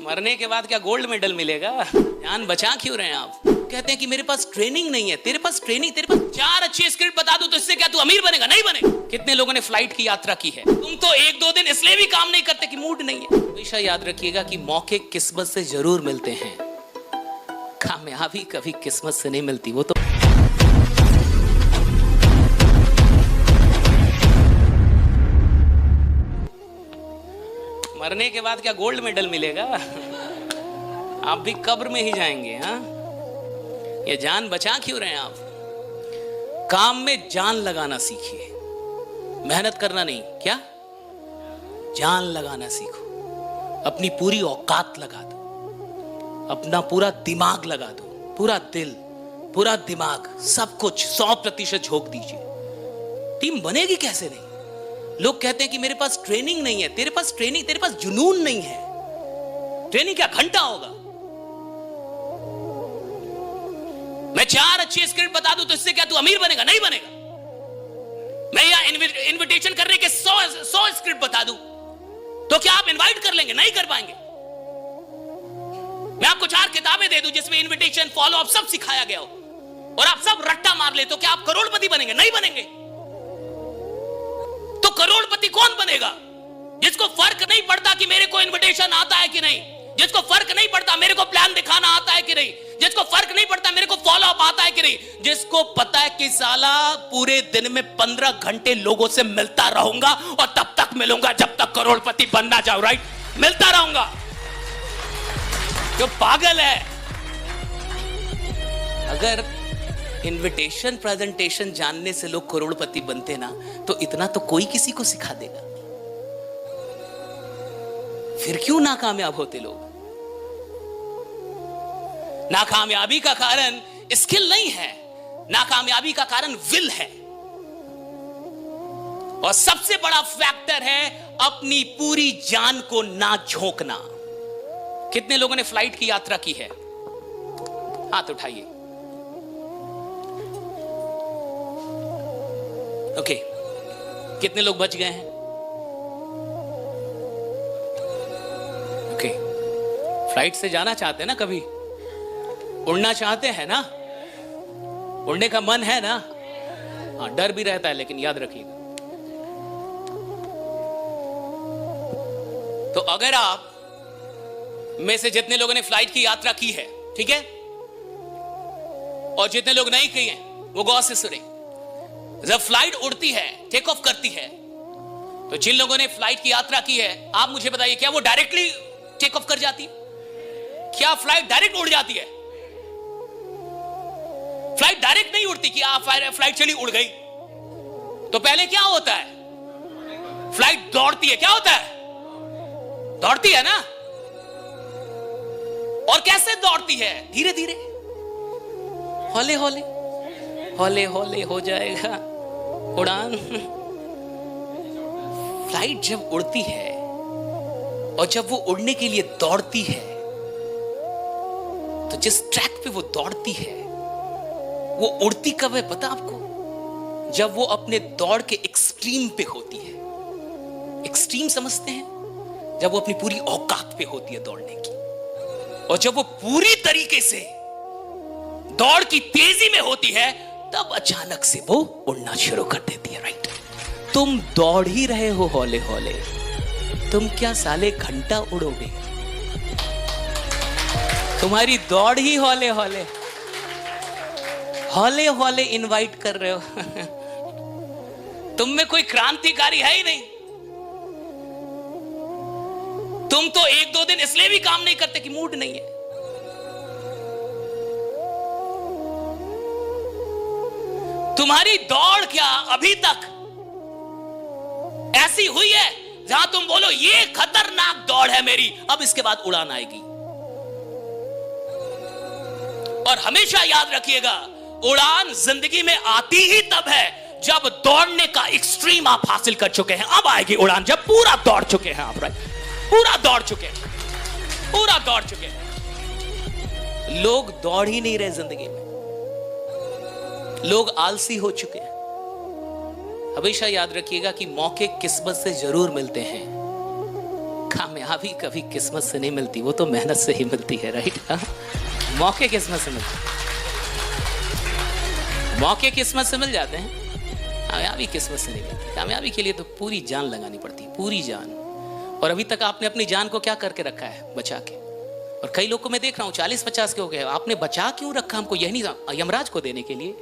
मरने के बाद क्या गोल्ड मेडल मिलेगा? जान बचा क्यों रहे हैं आप? कहते हैं कि मेरे पास ट्रेनिंग नहीं है। तेरे पास ट्रेनिंग, तेरे पास 4 अच्छे स्क्रिप्ट बता दूं तो इससे क्या तू अमीर बनेगा? नहीं बनेगा। कितने लोगों ने फ्लाइट की यात्रा की है? तुम तो 1-2 दिन इसलिए भी काम नहीं करते कि मूड नहीं है। हमेशा याद रखिएगा कि मौके किस्मत से जरूर मिलते हैं, कामयाबी कभी किस्मत से नहीं मिलती। वो तो मरने के बाद क्या गोल्ड मेडल मिलेगा? आप भी कब्र में ही जाएंगे। हाँ, ये जान बचा क्यों रहे हैं आप? काम में जान लगाना सीखिए, मेहनत करना नहीं। क्या? जान लगाना सीखो। अपनी पूरी औकात लगा दो, अपना पूरा दिमाग लगा दो, पूरा दिल, पूरा दिमाग, सब कुछ 100% झोंक दीजिए। टीम बनेगी कैसे नहीं? लोग कहते हैं कि मेरे पास ट्रेनिंग नहीं है। तेरे पास ट्रेनिंग, तेरे पास जुनून नहीं है। ट्रेनिंग क्या घंटा होगा? मैं 4 अच्छी स्क्रिप्ट बता दूं तो इससे क्या तू अमीर बनेगा? नहीं बनेगा। मैं यहां इनविटेशन करने के 100 स्क्रिप्ट बता दूं तो क्या आप इनवाइट कर लेंगे? नहीं कर पाएंगे। मैं आपको 4 किताबें दे दूं जिसमें इनविटेशन, फॉलो अप सब सिखाया गया हो और आप सब रट्टा मार ले तो क्या आप करोड़पति बनेंगे? नहीं बनेंगे। तो करोड़पति कौन बनेगा? जिसको फर्क नहीं पड़ता कि मेरे को इनविटेशन आता है कि नहीं, जिसको फर्क नहीं पड़ता मेरे को प्लान दिखाना आता है कि नहीं, जिसको फर्क नहीं पड़ता मेरे को फॉलो अप आता है कि नहीं, जिसको पता है कि साला पूरे दिन में 15 घंटे लोगों से मिलता रहूंगा और तब तक मिलूंगा जब तक करोड़पति बनना चाहूं। राइट? मिलता रहूंगा। जो पागल है। अगर इनविटेशन प्रेजेंटेशन जानने से लोग करोड़पति बनते ना तो इतना तो कोई किसी को सिखा देगा। फिर क्यों नाकामयाब होते लोग? नाकामयाबी का कारण स्किल नहीं है, नाकामयाबी का कारण विल है। और सबसे बड़ा फैक्टर है अपनी पूरी जान को ना झोंकना। कितने लोगों ने फ्लाइट की यात्रा की है? हाथ उठाइए। ओके, कितने लोग बच गए हैं? ओके, फ्लाइट से जाना चाहते हैं ना? कभी उड़ना चाहते हैं ना? उड़ने का मन है ना? हाँ, डर भी रहता है, लेकिन याद रखिएगा, तो अगर आप में से जितने लोगों ने फ्लाइट की यात्रा की है, ठीक है, और जितने लोग नहीं की हैं वो गौर से सुने। जब फ्लाइट उड़ती है, टेक ऑफ करती है, तो जिन लोगों ने फ्लाइट की यात्रा की है, आप मुझे बताइए, क्या वो डायरेक्टली टेक ऑफ कर जाती है? क्या फ्लाइट डायरेक्ट उड़ जाती है? फ्लाइट डायरेक्ट नहीं उड़ती कि आप फ्लाइट चली उड़ गई। तो पहले क्या होता है? फ्लाइट दौड़ती है। क्या होता है? दौड़ती है ना? और कैसे दौड़ती है? धीरे धीरे, हौले हौले, हौले हौले हो जाएगा उड़ान। फ्लाइट जब उड़ती है और जब वो उड़ने के लिए दौड़ती है, तो जिस ट्रैक पे वो दौड़ती है वो उड़ती कब है पता आपको? जब वो अपने दौड़ के एक्सट्रीम पे होती है। एक्सट्रीम समझते हैं? जब वो अपनी पूरी औकात पे होती है दौड़ने की, और जब वो पूरी तरीके से दौड़ की तेजी में होती है, तब अचानक से वो उड़ना शुरू कर देती है। राइट? तुम दौड़ ही रहे हो हौले हौले, तुम क्या साले घंटा उड़ोगे? तुम्हारी दौड़ ही हौले हौले, हौले हौले इनवाइट कर रहे हो। तुम में कोई क्रांतिकारी है ही नहीं। तुम तो 1-2 दिन इसलिए भी काम नहीं करते कि मूड नहीं है। तुम्हारी दौड़ क्या अभी तक ऐसी हुई है जहां तुम बोलो ये खतरनाक दौड़ है मेरी, अब इसके बाद उड़ान आएगी? और हमेशा याद रखिएगा, उड़ान जिंदगी में आती ही तब है जब दौड़ने का एक्सट्रीम आप हासिल कर चुके हैं। अब आएगी उड़ान जब पूरा दौड़ चुके हैं आप। राइट? पूरा दौड़ चुके हैं, पूरा दौड़ चुके हैं। लोग दौड़ ही नहीं रहे जिंदगी में, लोग आलसी हो चुके हैं। हमेशा याद रखिएगा कि मौके किस्मत से जरूर मिलते हैं, कामयाबी कभी किस्मत से नहीं मिलती, वो तो मेहनत से ही मिलती है, राइट? मौके किस्मत से मिलते हैं, मौके किस्मत से मिल जाते हैं, कामयाबी किस्मत से नहीं मिलती। कामयाबी के लिए तो पूरी जान लगानी पड़ती है, पूरी जान। और अभी तक आपने अपनी जान को क्या करके रखा है? बचा के। और कई लोग को मैं देख रहा हूँ 40-50 के हो गए, आपने बचा क्यों रखा हमको? यही नहीं, यमराज को देने के लिए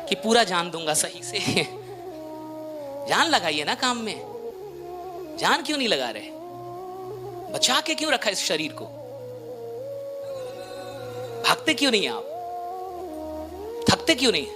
कि पूरा जान दूंगा सही से। जान लगाइए ना काम में, जान क्यों नहीं लगा रहे? बचा के क्यों रखा इस शरीर को? भागते क्यों नहीं आप? थकते क्यों नहीं?